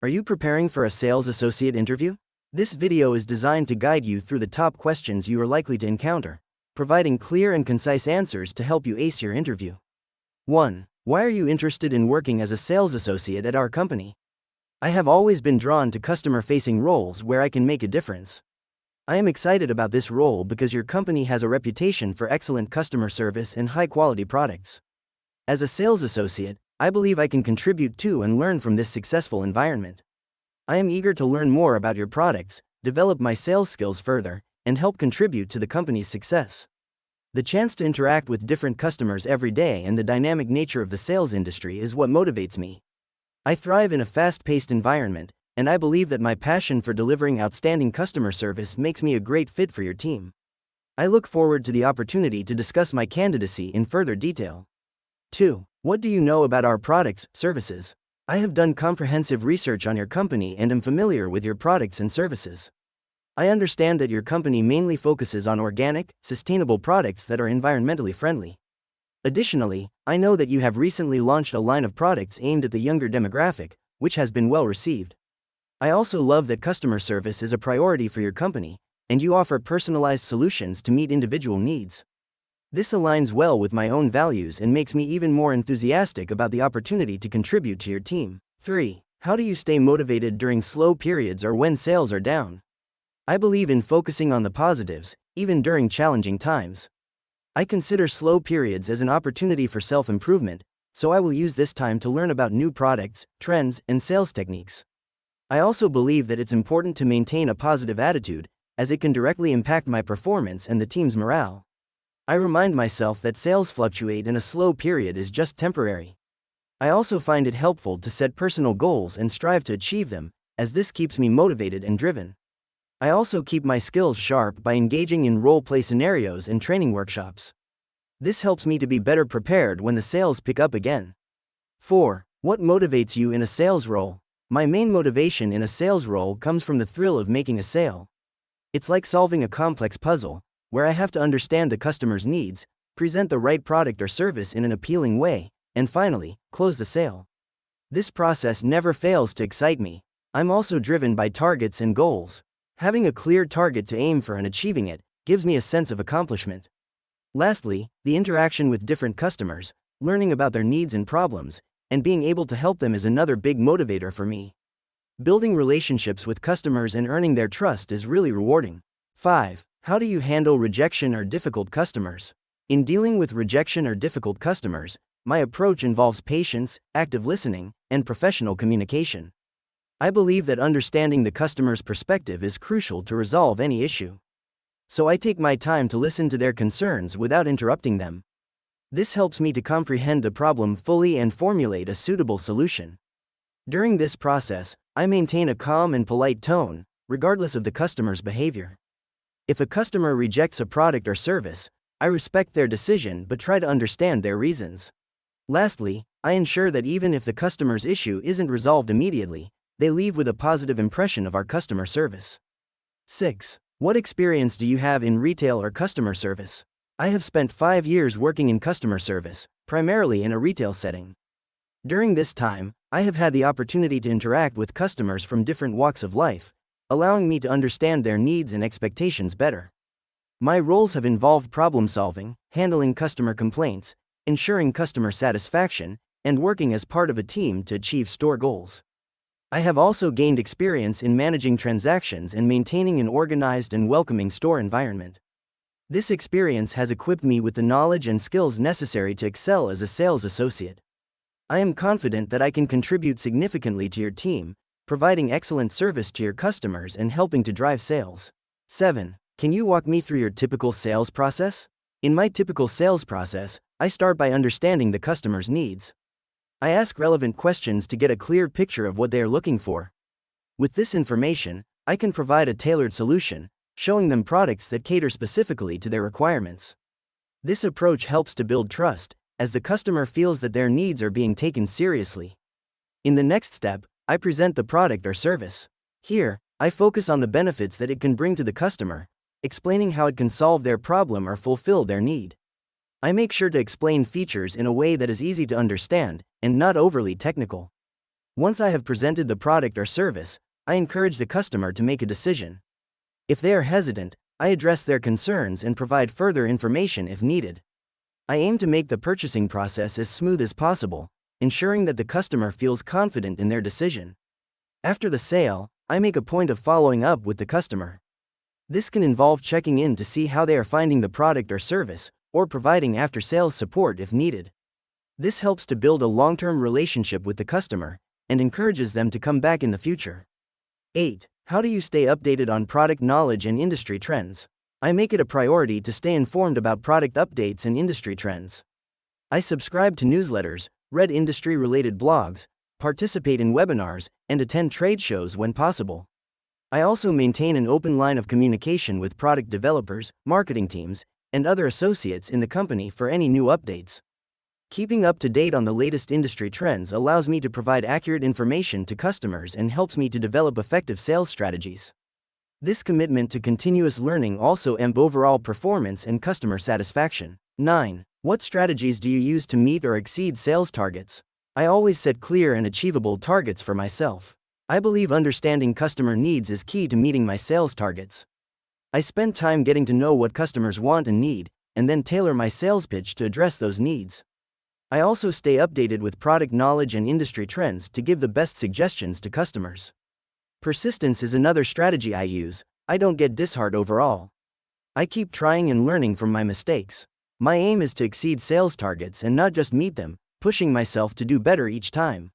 Are you preparing for a sales associate interview? This video is designed to guide you through the top questions you are likely to encounter, providing clear and concise answers to help you ace your interview. 1. Why are you interested in working as a sales associate at our company? I have always been drawn to customer-facing roles where I can make a difference. I am excited about this role because your company has a reputation for excellent customer service and high-quality products. As a sales associate, I believe I can contribute to and learn from this successful environment. I am eager to learn more about your products, develop my sales skills further, and help contribute to the company's success. The chance to interact with different customers every day and the dynamic nature of the sales industry is what motivates me. I thrive in a fast-paced environment, and I believe that my passion for delivering outstanding customer service makes me a great fit for your team. I look forward to the opportunity to discuss my candidacy in further detail. 2. What do you know about our products, services? I have done comprehensive research on your company and am familiar with your products and services. I understand that your company mainly focuses on organic, sustainable products that are environmentally friendly. Additionally, I know that you have recently launched a line of products aimed at the younger demographic, which has been well received. I also love that customer service is a priority for your company, and you offer personalized solutions to meet individual needs. This aligns well with my own values and makes me even more enthusiastic about the opportunity to contribute to your team. 3. How do you stay motivated during slow periods or when sales are down? I believe in focusing on the positives, even during challenging times. I consider slow periods as an opportunity for self-improvement, so I will use this time to learn about new products, trends, and sales techniques. I also believe that it's important to maintain a positive attitude, as it can directly impact my performance and the team's morale. I remind myself that sales fluctuate and a slow period is just temporary. I also find it helpful to set personal goals and strive to achieve them, as this keeps me motivated and driven. I also keep my skills sharp by engaging in role-play scenarios and training workshops. This helps me to be better prepared when the sales pick up again. 4. What motivates you in a sales role? My main motivation in a sales role comes from the thrill of making a sale. It's like solving a complex puzzle, where I have to understand the customer's needs, present the right product or service in an appealing way, and finally, close the sale. This process never fails to excite me. I'm also driven by targets and goals. Having a clear target to aim for and achieving it gives me a sense of accomplishment. Lastly, the interaction with different customers, learning about their needs and problems, and being able to help them is another big motivator for me. Building relationships with customers and earning their trust is really rewarding. 5. How do you handle rejection or difficult customers? In dealing with rejection or difficult customers, my approach involves patience, active listening, and professional communication. I believe that understanding the customer's perspective is crucial to resolve any issue. So I take my time to listen to their concerns without interrupting them. This helps me to comprehend the problem fully and formulate a suitable solution. During this process, I maintain a calm and polite tone, regardless of the customer's behavior. If a customer rejects a product or service, I respect their decision but try to understand their reasons. Lastly, I ensure that even if the customer's issue isn't resolved immediately, they leave with a positive impression of our customer service. 6. What experience do you have in retail or customer service? I have spent 5 years working in customer service, primarily in a retail setting. During this time, I have had the opportunity to interact with customers from different walks of life, allowing me to understand their needs and expectations better. My roles have involved problem solving, handling customer complaints, ensuring customer satisfaction, and working as part of a team to achieve store goals. I have also gained experience in managing transactions and maintaining an organized and welcoming store environment. This experience has equipped me with the knowledge and skills necessary to excel as a sales associate. I am confident that I can contribute significantly to your team, providing excellent service to your customers and helping to drive sales. 7. Can you walk me through your typical sales process? In my typical sales process, I start by understanding the customer's needs. I ask relevant questions to get a clear picture of what they are looking for. With this information, I can provide a tailored solution, showing them products that cater specifically to their requirements. This approach helps to build trust, as the customer feels that their needs are being taken seriously. In the next step, I present the product or service. Here, I focus on the benefits that it can bring to the customer, explaining how it can solve their problem or fulfill their need. I make sure to explain features in a way that is easy to understand and not overly technical. Once I have presented the product or service, I encourage the customer to make a decision. If they are hesitant, I address their concerns and provide further information if needed. I aim to make the purchasing process as smooth as possible, ensuring that the customer feels confident in their decision. After the sale, I make a point of following up with the customer. This can involve checking in to see how they are finding the product or service, or providing after-sales support if needed. This helps to build a long-term relationship with the customer and encourages them to come back in the future. 8. How do you stay updated on product knowledge and industry trends? I make it a priority to stay informed about product updates and industry trends. I subscribe to newsletters, read industry-related blogs, participate in webinars, and attend trade shows when possible. I also maintain an open line of communication with product developers, marketing teams, and other associates in the company for any new updates. Keeping up to date on the latest industry trends allows me to provide accurate information to customers and helps me to develop effective sales strategies. This commitment to continuous learning also improves overall performance and customer satisfaction. 9. What strategies do you use to meet or exceed sales targets? I always set clear and achievable targets for myself. I believe understanding customer needs is key to meeting my sales targets. I spend time getting to know what customers want and need, and then tailor my sales pitch to address those needs. I also stay updated with product knowledge and industry trends to give the best suggestions to customers. Persistence is another strategy I use. I don't get disheartened overall. I keep trying and learning from my mistakes. My aim is to exceed sales targets and not just meet them, pushing myself to do better each time.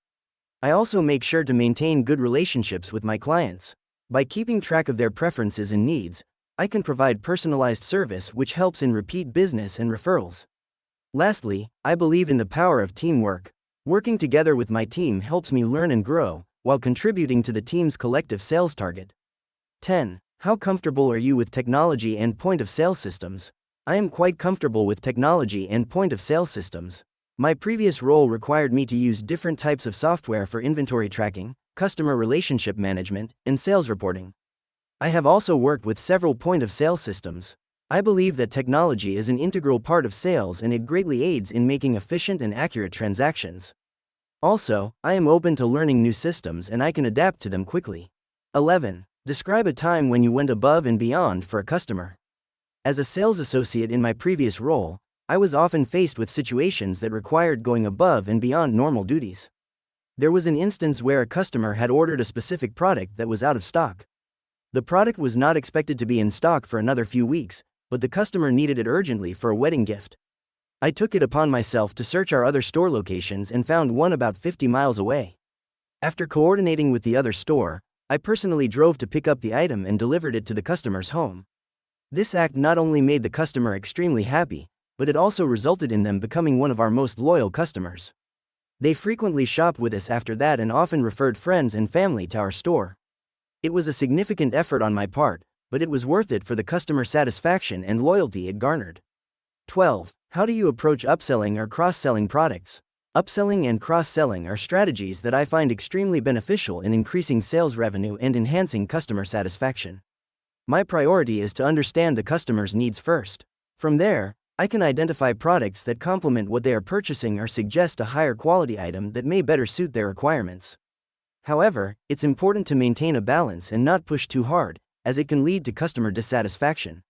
I also make sure to maintain good relationships with my clients. By keeping track of their preferences and needs, I can provide personalized service which helps in repeat business and referrals. Lastly, I believe in the power of teamwork. Working together with my team helps me learn and grow, while contributing to the team's collective sales target. 10. How comfortable are you with technology and point-of-sale systems? I am quite comfortable with technology and point-of-sale systems. My previous role required me to use different types of software for inventory tracking, customer relationship management, and sales reporting. I have also worked with several point-of-sale systems. I believe that technology is an integral part of sales and it greatly aids in making efficient and accurate transactions. Also, I am open to learning new systems and I can adapt to them quickly. 11. Describe a time when you went above and beyond for a customer. As a sales associate in my previous role, I was often faced with situations that required going above and beyond normal duties. There was an instance where a customer had ordered a specific product that was out of stock. The product was not expected to be in stock for another few weeks, but the customer needed it urgently for a wedding gift. I took it upon myself to search our other store locations and found one about 50 miles away. After coordinating with the other store, I personally drove to pick up the item and delivered it to the customer's home. This act not only made the customer extremely happy, but it also resulted in them becoming one of our most loyal customers. They frequently shopped with us after that and often referred friends and family to our store. It was a significant effort on my part, but it was worth it for the customer satisfaction and loyalty it garnered. 12. How do you approach upselling or cross-selling products? Upselling and cross-selling are strategies that I find extremely beneficial in increasing sales revenue and enhancing customer satisfaction. My priority is to understand the customer's needs first. From there, I can identify products that complement what they are purchasing or suggest a higher quality item that may better suit their requirements. However, it's important to maintain a balance and not push too hard, as it can lead to customer dissatisfaction.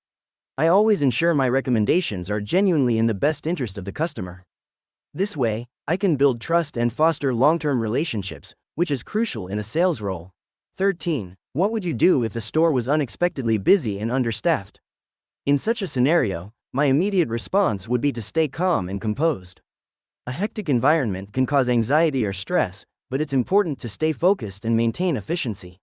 I always ensure my recommendations are genuinely in the best interest of the customer. This way, I can build trust and foster long-term relationships, which is crucial in a sales role. 13. What would you do if the store was unexpectedly busy and understaffed? In such a scenario, my immediate response would be to stay calm and composed. A hectic environment can cause anxiety or stress, but it's important to stay focused and maintain efficiency.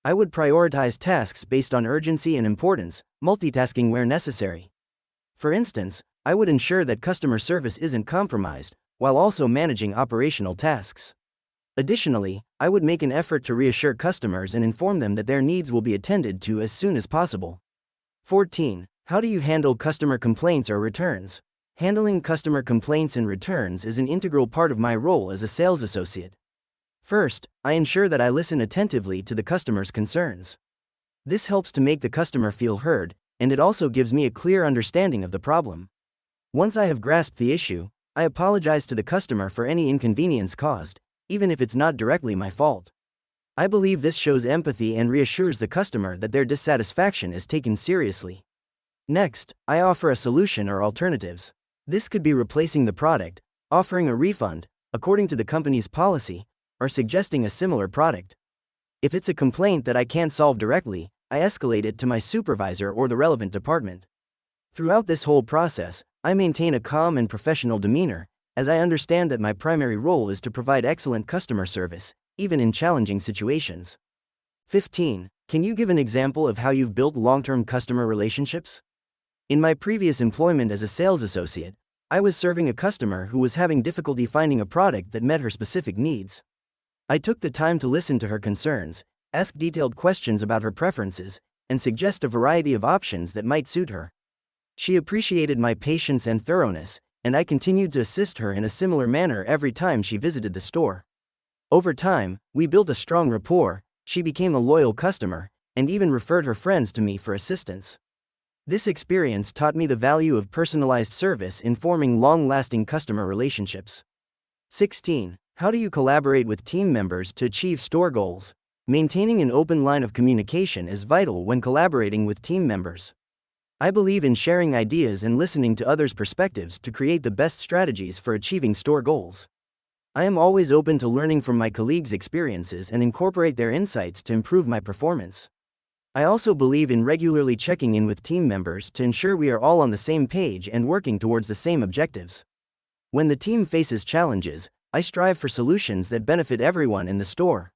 I would prioritize tasks based on urgency and importance, multitasking where necessary. For instance, I would ensure that customer service isn't compromised, while also managing operational tasks. Additionally, I would make an effort to reassure customers and inform them that their needs will be attended to as soon as possible. 14. How do you handle customer complaints or returns? Handling customer complaints and returns is an integral part of my role as a sales associate. First, I ensure that I listen attentively to the customer's concerns. This helps to make the customer feel heard, and it also gives me a clear understanding of the problem. Once I have grasped the issue, I apologize to the customer for any inconvenience caused, even if it's not directly my fault. I believe this shows empathy and reassures the customer that their dissatisfaction is taken seriously. Next, I offer a solution or alternatives. This could be replacing the product, offering a refund, according to the company's policy, or suggesting a similar product. If it's a complaint that I can't solve directly, I escalate it to my supervisor or the relevant department. Throughout this whole process, I maintain a calm and professional demeanor, as I understand that my primary role is to provide excellent customer service, even in challenging situations. 15. Can you give an example of how you've built long-term customer relationships? In my previous employment as a sales associate, I was serving a customer who was having difficulty finding a product that met her specific needs. I took the time to listen to her concerns, ask detailed questions about her preferences, and suggest a variety of options that might suit her. She appreciated my patience and thoroughness, and I continued to assist her in a similar manner every time she visited the store. Over time, we built a strong rapport, she became a loyal customer, and even referred her friends to me for assistance. This experience taught me the value of personalized service in forming long-lasting customer relationships. 16. How do you collaborate with team members to achieve store goals? Maintaining an open line of communication is vital when collaborating with team members. I believe in sharing ideas and listening to others' perspectives to create the best strategies for achieving store goals. I am always open to learning from my colleagues' experiences and incorporate their insights to improve my performance. I also believe in regularly checking in with team members to ensure we are all on the same page and working towards the same objectives. When the team faces challenges, I strive for solutions that benefit everyone in the store.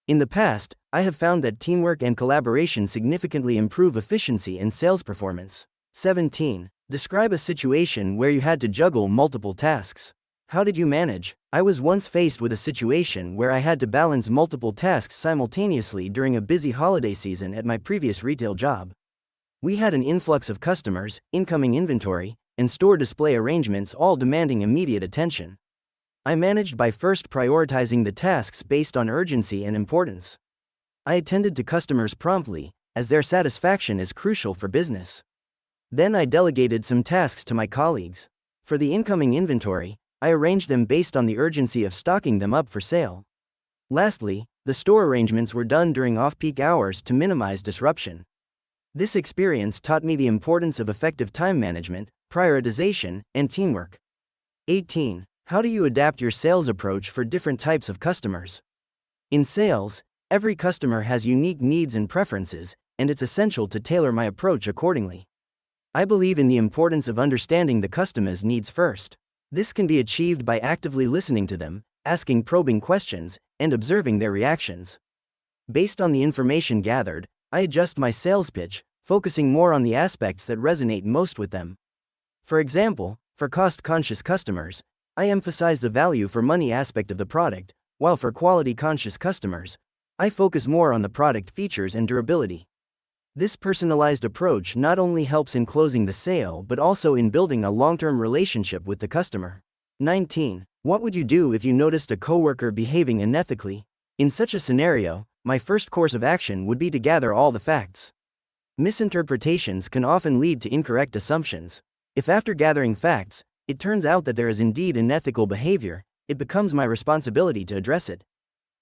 In the past, I have found that teamwork and collaboration significantly improve efficiency and sales performance. 17. Describe a situation where you had to juggle multiple tasks. How did you manage? I was once faced with a situation where I had to balance multiple tasks simultaneously during a busy holiday season at my previous retail job. We had an influx of customers, incoming inventory, and store display arrangements all demanding immediate attention. I managed by first prioritizing the tasks based on urgency and importance. I attended to customers promptly, as their satisfaction is crucial for business. Then I delegated some tasks to my colleagues. For the incoming inventory, I arranged them based on the urgency of stocking them up for sale. Lastly, the store arrangements were done during off-peak hours to minimize disruption. This experience taught me the importance of effective time management, prioritization, and teamwork. 18. How do you adapt your sales approach for different types of customers? In sales, every customer has unique needs and preferences, and it's essential to tailor my approach accordingly. I believe in the importance of understanding the customer's needs first. This can be achieved by actively listening to them, asking probing questions, and observing their reactions. Based on the information gathered, I adjust my sales pitch, focusing more on the aspects that resonate most with them. For example, for cost-conscious customers, I emphasize the value for money aspect of the product, while for quality-conscious customers, I focus more on the product features and durability. This personalized approach not only helps in closing the sale but also in building a long-term relationship with the customer. 19. What would you do if you noticed a coworker behaving unethically? In such a scenario, my first course of action would be to gather all the facts. Misinterpretations can often lead to incorrect assumptions. If after gathering facts, it turns out that there is indeed unethical behavior, it becomes my responsibility to address it.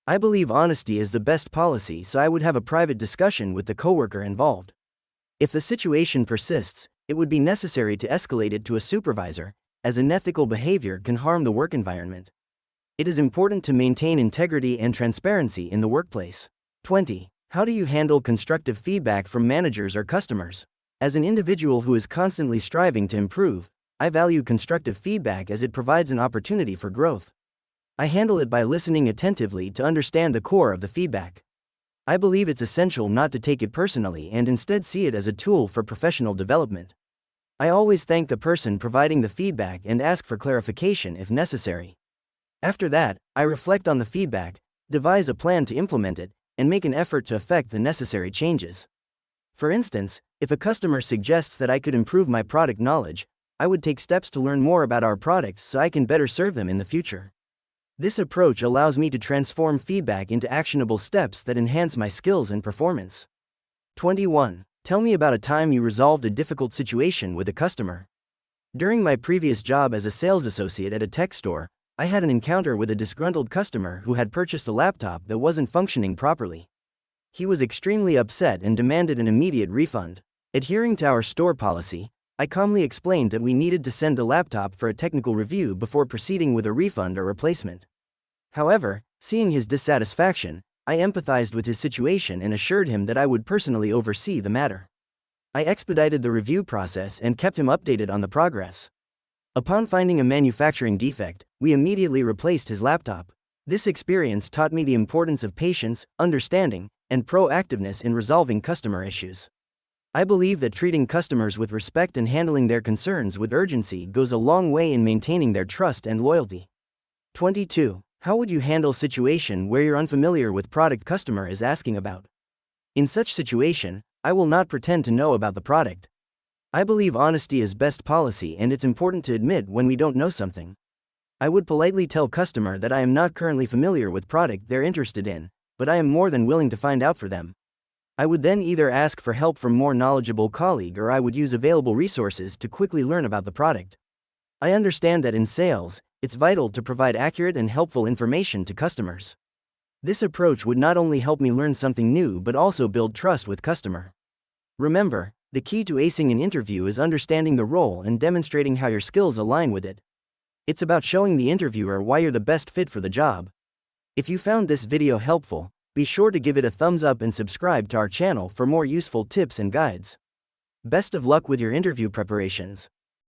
I believe honesty is the best policy, so I would have a private discussion with the coworker involved. If the situation persists, it would be necessary to escalate it to a supervisor, as unethical behavior can harm the work environment. It is important to maintain integrity and transparency in the workplace. 20. How do you handle constructive feedback from managers or customers? As an individual who is constantly striving to improve, I value constructive feedback as it provides an opportunity for growth. I handle it by listening attentively to understand the core of the feedback. I believe it's essential not to take it personally and instead see it as a tool for professional development. I always thank the person providing the feedback and ask for clarification if necessary. After that, I reflect on the feedback, devise a plan to implement it, and make an effort to effect the necessary changes. For instance, if a customer suggests that I could improve my product knowledge, I would take steps to learn more about our products so I can better serve them in the future. This approach allows me to transform feedback into actionable steps that enhance my skills and performance. 21. Tell me about a time you resolved a difficult situation with a customer. During my previous job as a sales associate at a tech store, I had an encounter with a disgruntled customer who had purchased a laptop that wasn't functioning properly. He was extremely upset and demanded an immediate refund. Adhering to our store policy, I calmly explained that we needed to send the laptop for a technical review before proceeding with a refund or replacement. However, seeing his dissatisfaction, I empathized with his situation and assured him that I would personally oversee the matter. I expedited the review process and kept him updated on the progress. Upon finding a manufacturing defect, we immediately replaced his laptop. This experience taught me the importance of patience, understanding, and proactiveness in resolving customer issues. I believe that treating customers with respect and handling their concerns with urgency goes a long way in maintaining their trust and loyalty. 22. How would you handle a situation where you're unfamiliar with product customer is asking about? In such situation, I will not pretend to know about the product. I believe honesty is best policy and it's important to admit when we don't know something. I would politely tell customer that I am not currently familiar with product they're interested in, but I am more than willing to find out for them. I would then either ask for help from more knowledgeable colleague or I would use available resources to quickly learn about the product. I understand that in sales, it's vital to provide accurate and helpful information to customers. This approach would not only help me learn something new but also build trust with customer. Remember, the key to acing an interview is understanding the role and demonstrating how your skills align with it. It's about showing the interviewer why you're the best fit for the job. If you found this video helpful, be sure to give it a thumbs up and subscribe to our channel for more useful tips and guides. Best of luck with your interview preparations.